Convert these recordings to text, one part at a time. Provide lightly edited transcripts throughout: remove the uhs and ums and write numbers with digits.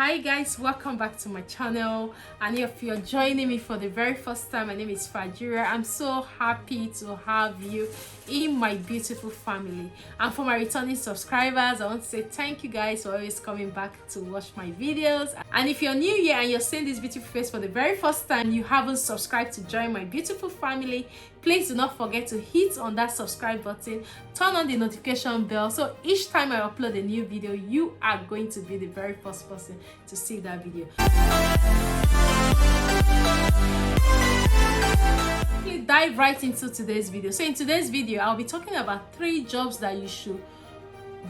Hi guys, welcome back to my channel, and if you're joining me for the very first time, my name is Fajira. I'm so happy to have you in my beautiful family. And for my returning subscribers, I want to say thank you guys for always coming back to watch my videos. And if you're new here and you're seeing this beautiful face for the very first time, you haven't subscribed to join my beautiful family, please do not forget to hit on that subscribe button, turn on the notification bell, so each time I upload a new video, you are going to be the very first person to see that video. Let's dive right into today's video. So in today's video, I'll be talking about 3 jobs that you should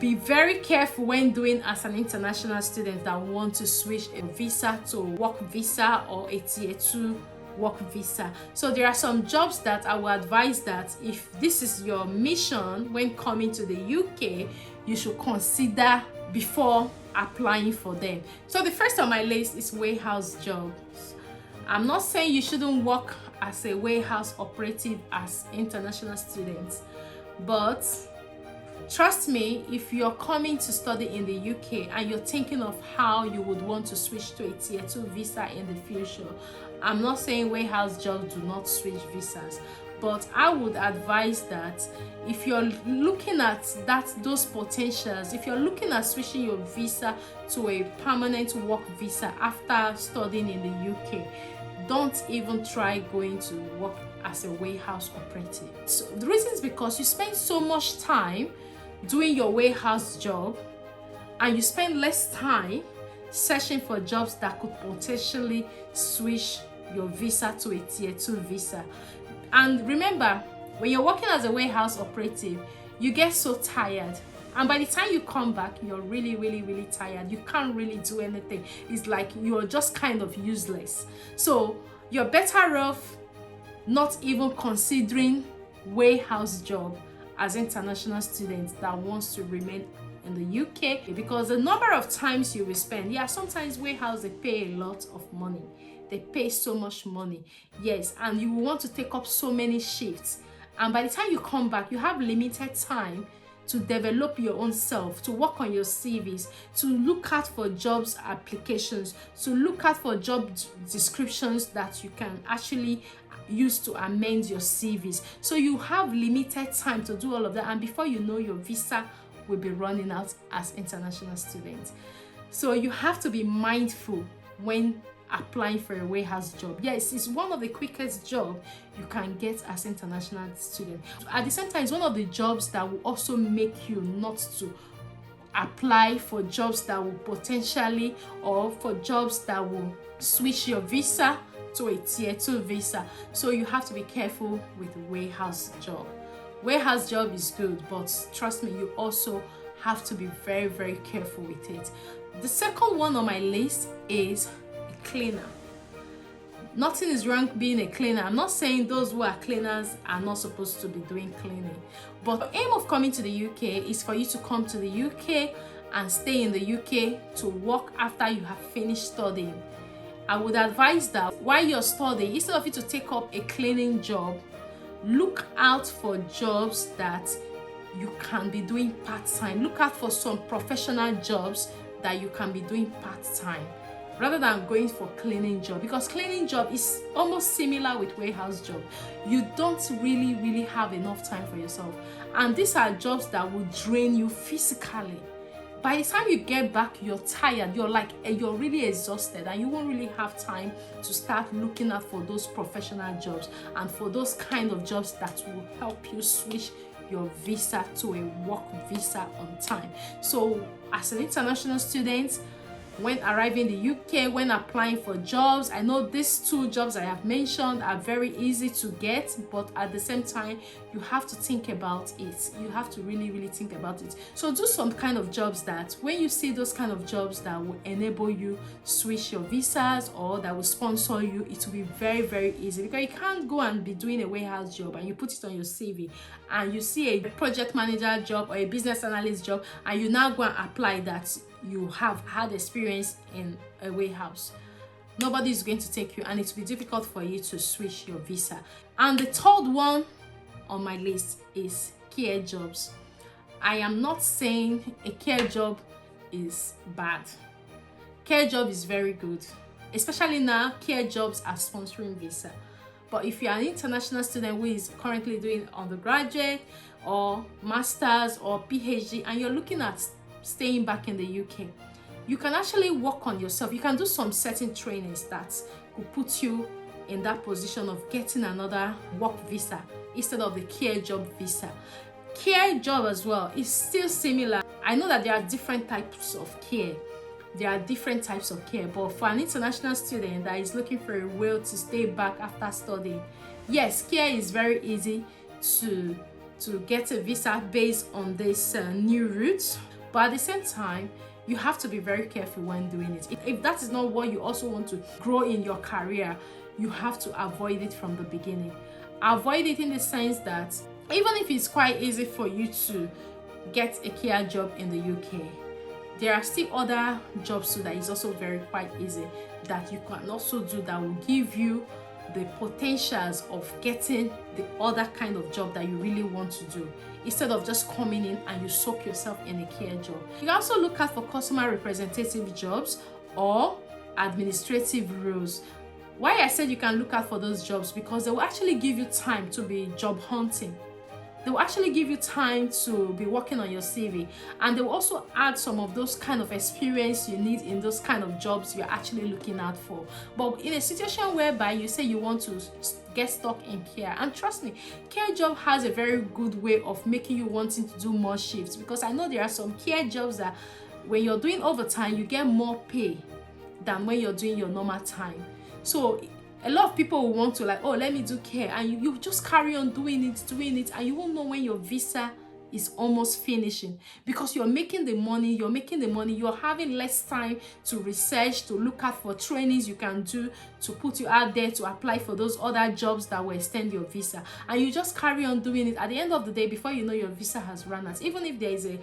be very careful when doing as an international student that want to switch a visa to a work visa or a tier 2 work visa. So there are some jobs that I will advise that if this is your mission when coming to the UK, you should consider before applying for them. So the first on my list is warehouse jobs. I'm not saying you shouldn't work as a warehouse operative as international students, but trust me, if you're coming to study in the UK and you're thinking of how you would want to switch to a tier 2 visa in the future, I'm not saying warehouse jobs do not switch visas, but I would advise that if you're looking at those potentials, if you're looking at switching your visa to a permanent work visa after studying in the UK, don't even try going to work as a warehouse operative. So the reason is because you spend so much time doing your warehouse job and you spend less time searching for jobs that could potentially switch your visa to a tier 2 visa. And remember, when you're working as a warehouse operative, you get so tired, and by the time you come back, you're really tired. You can't really do anything. It's like you're just kind of useless. So you're better off not even considering warehouse job as international students that wants to remain in the UK, because the number of times you will spend, sometimes warehouse, they pay a lot of money. They pay so much money, yes, and you will want to take up so many shifts, and by the time you come back, you have limited time to develop your own self, to work on your CVs, to look out for jobs applications, to look out for job descriptions that you can actually use to amend your CVs. So you have limited time to do all of that, and before you know, your visa will be running out as international students. So you have to be mindful when applying for a warehouse job. Yes, it's one of the quickest jobs you can get as international student. At the same time, it's one of the jobs that will also make you not to apply for jobs that will potentially, or for jobs that will switch your visa to a tier 2 visa. So you have to be careful with the warehouse job. Warehouse job is good, but trust me, you also have to be very careful with it. The second one on my list is cleaner. Nothing is wrong being a cleaner. I'm not saying those who are cleaners are not supposed to be doing cleaning, but the aim of coming to the UK is for you to come to the UK and stay in the UK to work after you have finished studying. I would advise that while you're studying, instead of you to take up a cleaning job, look out for jobs that you can be doing part-time. Look out for some professional jobs that you can be doing part-time, rather than going for cleaning job, because cleaning job is almost similar with warehouse job. You don't really have enough time for yourself, and these are jobs that will drain you physically. By the time you get back, you're tired, you're really exhausted, and you won't really have time to start looking out for those professional jobs and for those kind of jobs that will help you switch your visa to a work visa on time. So as an international student, when arriving in the UK, when applying for jobs, I know these 2 jobs I have mentioned are very easy to get, but at the same time, you have to think about it. You have to really think about it. So do some kind of jobs that when you see those kind of jobs that will enable you switch your visas or that will sponsor you, it will be very easy, because you can't go and be doing a warehouse job and you put it on your CV and you see a project manager job or a business analyst job and you now go and apply that you have had experience in a warehouse. Nobody is going to take you, and it will be difficult for you to switch your visa. And the third one on my list is care jobs. I am not saying a care job is bad. care job is very good, especially now care jobs are sponsoring visa. But if you're an international student who is currently doing undergraduate or masters or PhD and you're looking at staying back in the UK, you can actually work on yourself. You can do some certain trainings that could put you in that position of getting another work visa instead of the care job visa. Care job as well is still similar. I know that there are different types of care. There are different types of care, but for an international student that is looking for a will to stay back after studying, yes, care is very easy to get a visa based on this new route. But at the same time, you have to be very careful when doing it. If that is not what you also want to grow in your career, you have to avoid it from the beginning. Avoid it in the sense that even if it's quite easy for you to get a care job in the UK, there are still other jobs too that is also quite easy that you can also do that will give you the potentials of getting the other kind of job that you really want to do, instead of just coming in and you soak yourself in a care job. You can also look out for customer representative jobs or administrative roles. Why I said you can look out for those jobs, because they will actually give you time to be job hunting. They will actually give you time to be working on your CV, and they will also add some of those kind of experience you need in those kind of jobs you're actually looking out for. But in a situation whereby you say you want to get stuck in care, and trust me, care job has a very good way of making you wanting to do more shifts, because I know there are some care jobs that when you're doing overtime, you get more pay than when you're doing your normal time. So a lot of people will want to like, oh, let me do care, and you just carry on doing it, and you won't know when your visa is almost finishing, because you're making the money, you're having less time to research, to look out for trainings you can do to put you out there to apply for those other jobs that will extend your visa, and you just carry on doing it. At the end of the day, before you know, your visa has run out. Even if there is a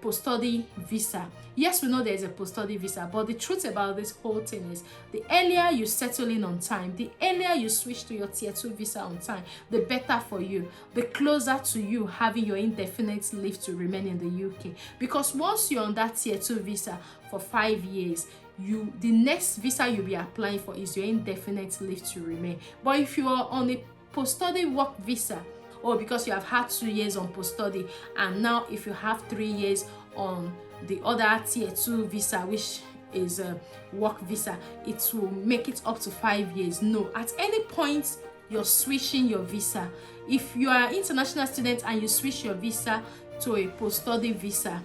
post-study visa, yes, we know there is a post-study visa, but the truth about this whole thing is the earlier you settle in on time, the earlier you switch to your tier 2 visa on time, the better for you, the closer to you having your indefinite leave to remain in the UK. Because once you're on that tier 2 visa for 5 years, the next visa you'll be applying for is your indefinite leave to remain. But if you are on a post-study work visa, or because you have had 2 years on post-study, and now if you have 3 years on the other tier 2 visa, which is a work visa, it will make it up to 5 years. No, at any point you're switching your visa. If you are an international student and you switch your visa to a post-study visa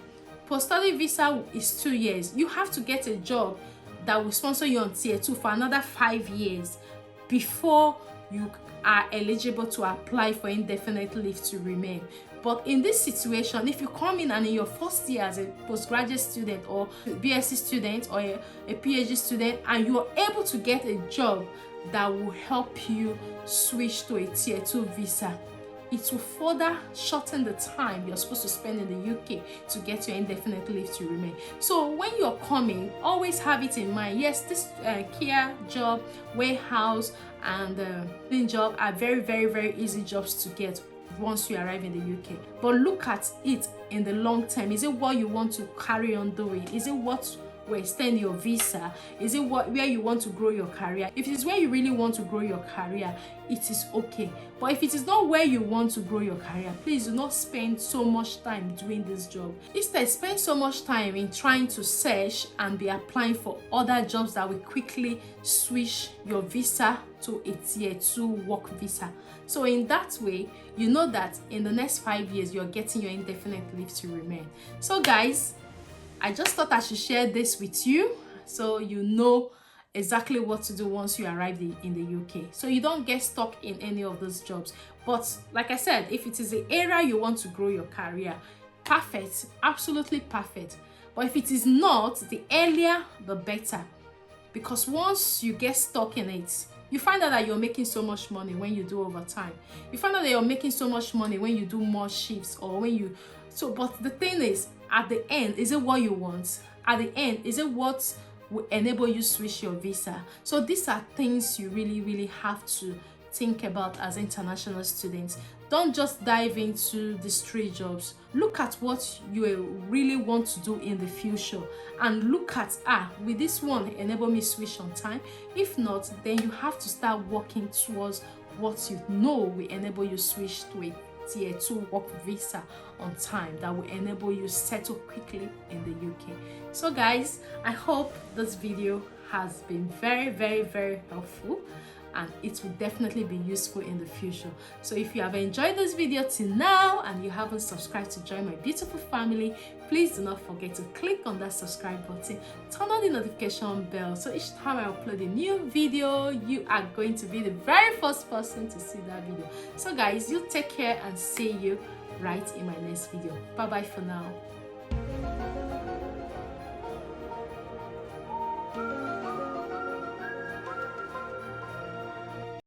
is 2 years. You have to get a job that will sponsor you on tier 2 for another 5 years before you are eligible to apply for indefinite leave to remain. But in this situation, if you come in and in your first year as a postgraduate student or BSc student or a PhD student, and you are able to get a job that will help you switch to a tier 2 visa, it will further shorten the time you're supposed to spend in the UK to get your indefinite leave to remain. So when you're coming, always have it in mind. Yes, this care job, warehouse, and cleaning job are very easy jobs to get once you arrive in the UK. But look at it in the long term. Is it what you want to carry on doing? Is it what will extend your visa? Is it where you want to grow your career? If it is where you really want to grow your career, it is okay. But if it is not where you want to grow your career, please do not spend so much time doing this job. Instead, spend so much time in trying to search and be applying for other jobs that will quickly switch your visa to a tier 2 work visa. So in that way, you know that in the next 5 years, you're getting your indefinite leave to remain. So guys, I just thought I should share this with you so you know exactly what to do once you arrive in the UK, so you don't get stuck in any of those jobs. But like I said, if it is the area you want to grow your career, perfect, absolutely perfect. But if it is not, the earlier the better, because once you get stuck in it, you find out that you're making so much money when you do overtime. You find out that you're making so much money when you do more shifts, or when you but the thing is, at the end, is it what you want? At the end, is it what will enable you switch your visa? So these are things you really have to think about as international students. Don't just dive into these 3 jobs. Look at what you really want to do in the future and look at, will this one enable me switch on time? If not, then you have to start working towards what you know will enable you switch to a tier 2 work visa on time that will enable you settle quickly in the UK. So guys, I hope this video has been very helpful, and it will definitely be useful in the future. So if you have enjoyed this video till now and you haven't subscribed to join my beautiful family, please do not forget to click on that subscribe button, turn on the notification bell, so each time I upload a new video, you are going to be the very first person to see that video. So guys, you take care and see you right in my next video. Bye bye for now.